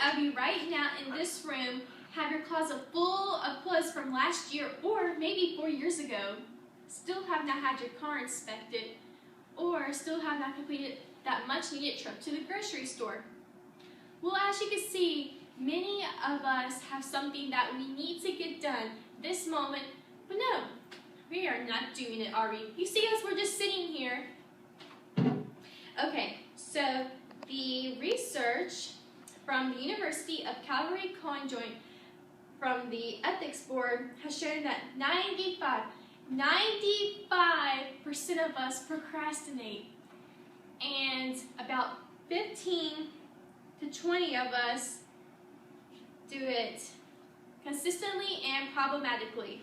of you right now in this room have your closet full of clothes from last year or maybe 4 years ago, still have not had your car inspected, or still have not completed that much needed trip to the grocery store? Well, as you can see, many of us have something that we need to get done this moment, but no, we are not doing it, are we? You see us, we're just sitting here. Okay, so the research from the University of Calgary Conjoint from the Ethics Board has shown that 95% of us procrastinate, and about 15 to 20 of us do it consistently and problematically.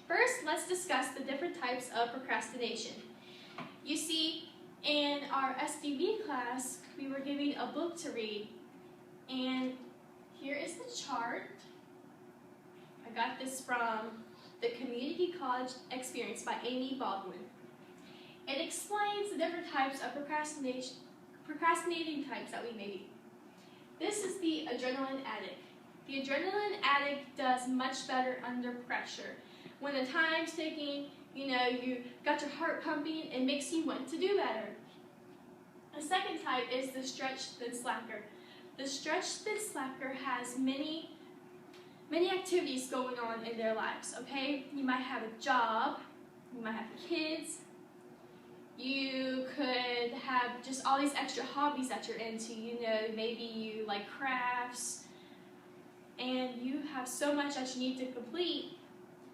First, let's discuss the different types of procrastination. You see, in our SDV class, we were given a book to read, and here is the chart. I got this from the Community College Experience by Amy Baldwin. It explains the different types of procrastinating types that we may be. This is the adrenaline addict. The adrenaline addict does much better under pressure. When the time's ticking, you got your heart pumping, it makes you want to do better. The second type is the stretch thin slacker. The stretch thin slacker has many activities going on in their lives, okay? You might have a job, you might have kids, you could have just all these extra hobbies that you're into, maybe you like crafts, and you have so much that you need to complete,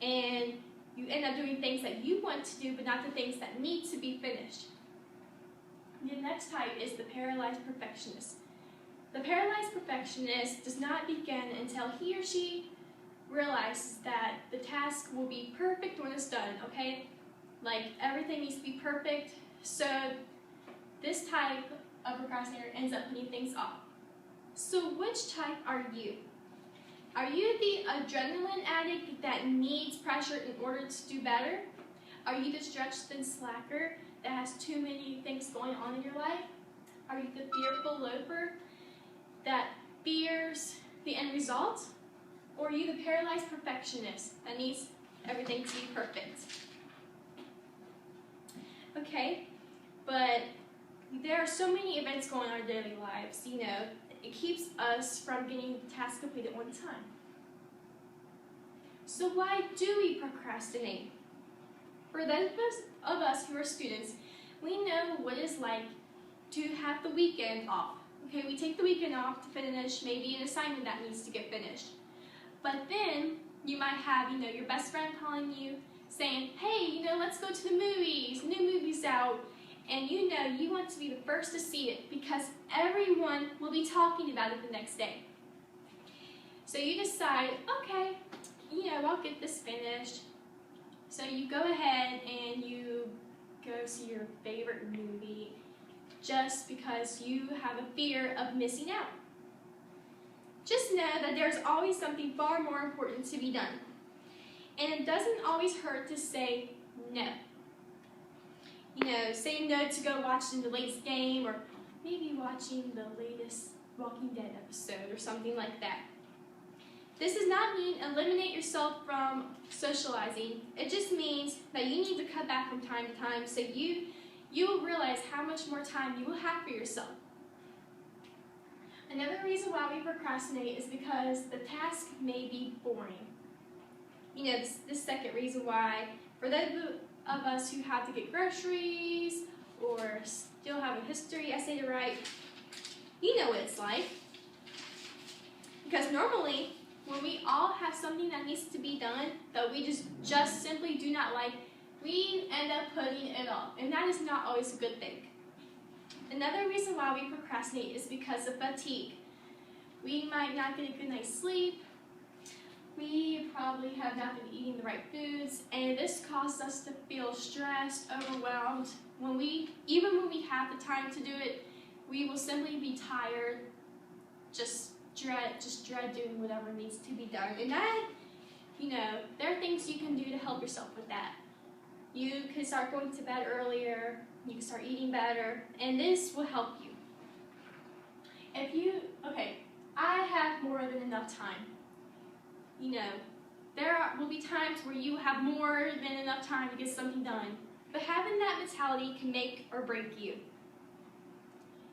and you end up doing things that you want to do, but not the things that need to be finished. The next type is the paralyzed perfectionist. The paralyzed perfectionist does not begin until he or she realizes that the task will be perfect when it's done, okay? Like, everything needs to be perfect, so this type of procrastinator ends up putting things off. So which type are you? Are you the adrenaline addict that needs pressure in order to do better? Are you the stretch thin slacker that has too many things going on in your life? Are you the fearful loafer that fears the end result? Or are you the paralyzed perfectionist that needs everything to be perfect? Okay, but there are so many events going on in our daily lives, it keeps us from getting the task completed on time. So why do we procrastinate? For those of us who are students, we know what it's like to have the weekend off. Okay, we take the weekend off to finish maybe an assignment that needs to get finished. But then you might have, your best friend calling you saying, hey, let's go to the movies, new movie's out. And you want to be the first to see it because everyone will be talking about it the next day. So you decide, okay, I'll get this finished. So you go ahead and you go see your favorite movie just because you have a fear of missing out. Just know that there's always something far more important to be done. And it doesn't always hurt to say no. Saying no to go watching the latest game or maybe watching the latest Walking Dead episode or something like that. This does not mean eliminate yourself from socializing. It just means that you need to cut back from time to time so you will realize how much more time you will have for yourself. Another reason why we procrastinate is because the task may be boring. This second reason why, for those of us who have to get groceries or still have a history essay to write, you know what it's like. Because normally, when we all have something that needs to be done that we just simply do not like, we end up putting it off, and that is not always a good thing. Another reason why we procrastinate is because of fatigue. We might not get a good night's sleep, we probably have not been eating the right foods, and this causes us to feel stressed, overwhelmed. Even when we have the time to do it, we will simply be tired, just dread doing whatever needs to be done. And that, there are things you can do to help yourself with that. You can start going to bed earlier, you can start eating better, and this will help you. enough time. You know, will be times where you have more than enough time to get something done, but having that mentality can make or break you.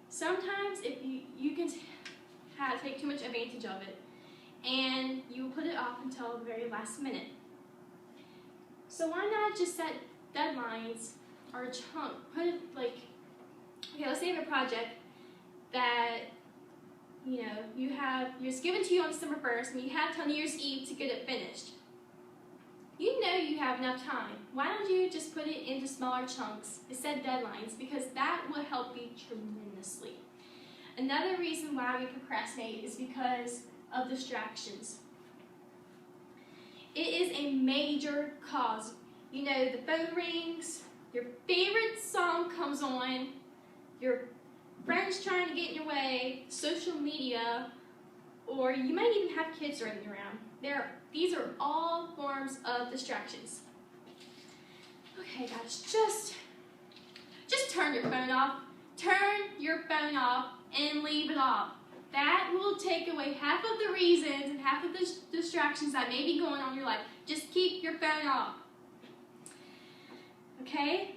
Sometimes if you can take too much advantage of it, and you put it off until the very last minute. So why not just set deadlines or a chunk? Put it like, okay, let's say you have a project that it's given to you on December 1st, and you have till New Year's Eve to get it finished. You know you have enough time. Why don't you just put it into smaller chunks and set deadlines, because that will help you tremendously. Another reason why we procrastinate is because of distractions. It is a major cause. You know, the phone rings, your favorite song comes on, your friends trying to get in your way, social media, or you might even have kids running around. These are all forms of distractions. Okay, guys, just turn your phone off. Turn your phone off and leave it off. That will take away half of the reasons and half of the distractions that may be going on in your life. Just keep your phone off. Okay?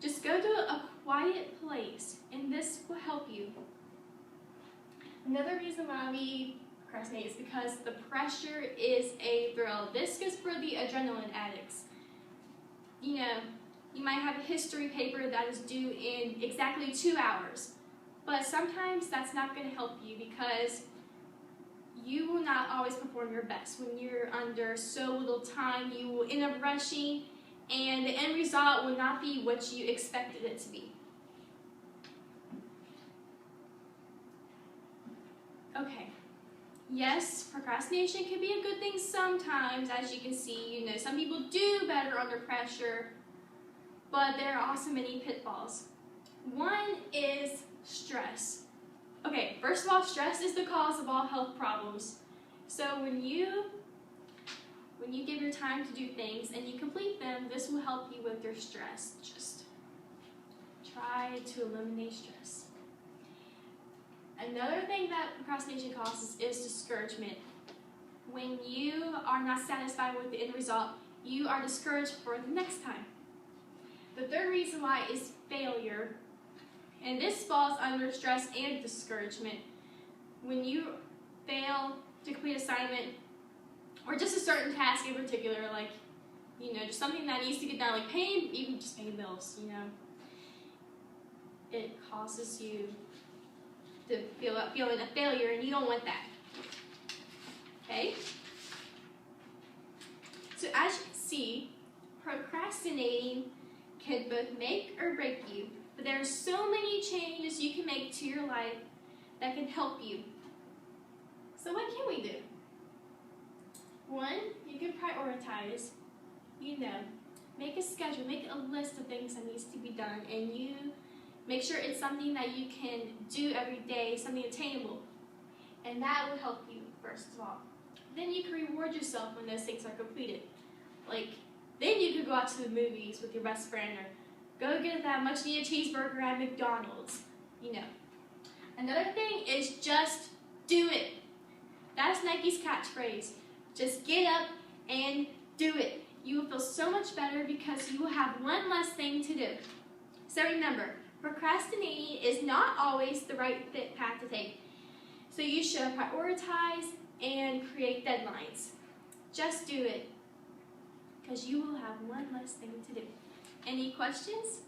Just go to a quiet place, and this will help you. Another reason why we procrastinate is because the pressure is a thrill. This is for the adrenaline addicts. You know, you might have a history paper that is due in exactly 2 hours, but sometimes that's not going to help you because you will not always perform your best. When you're under so little time, you will end up rushing, and the end result will not be what you expected it to be. Okay. Yes, procrastination can be a good thing sometimes, as you can see. You know, some people do better under pressure, but there are also many pitfalls. One is stress. Okay, first of all, stress is the cause of all health problems. So when you give your time to do things and you complete them, this will help you with your stress. Just try to eliminate stress. Another thing that procrastination causes is discouragement. When you are not satisfied with the end result, you are discouraged for the next time. The third reason why is failure. And this falls under stress and discouragement. When you fail to complete an assignment, or just a certain task in particular, like, you know, just something that needs to get done, like even just paying bills, you know, it causes you to feeling a failure, and you don't want that. Okay? So as you can see, procrastinating can both make or break you, but there are so many changes you can make to your life that can help you. So what can we do? One, you can prioritize. You know, make a schedule, make a list of things that needs to be done, and you make sure it's something that you can do every day, something attainable. And that will help you, first of all. Then you can reward yourself when those things are completed. Like, then you could go out to the movies with your best friend, or go get that much needed cheeseburger at McDonald's, you know. Another thing is just do it. That's Nike's catchphrase. Just get up and do it. You will feel so much better because you will have one less thing to do. So remember, procrastinating is not always the right path to take. So you should prioritize and create deadlines. Just do it, because you will have one less thing to do. Any questions?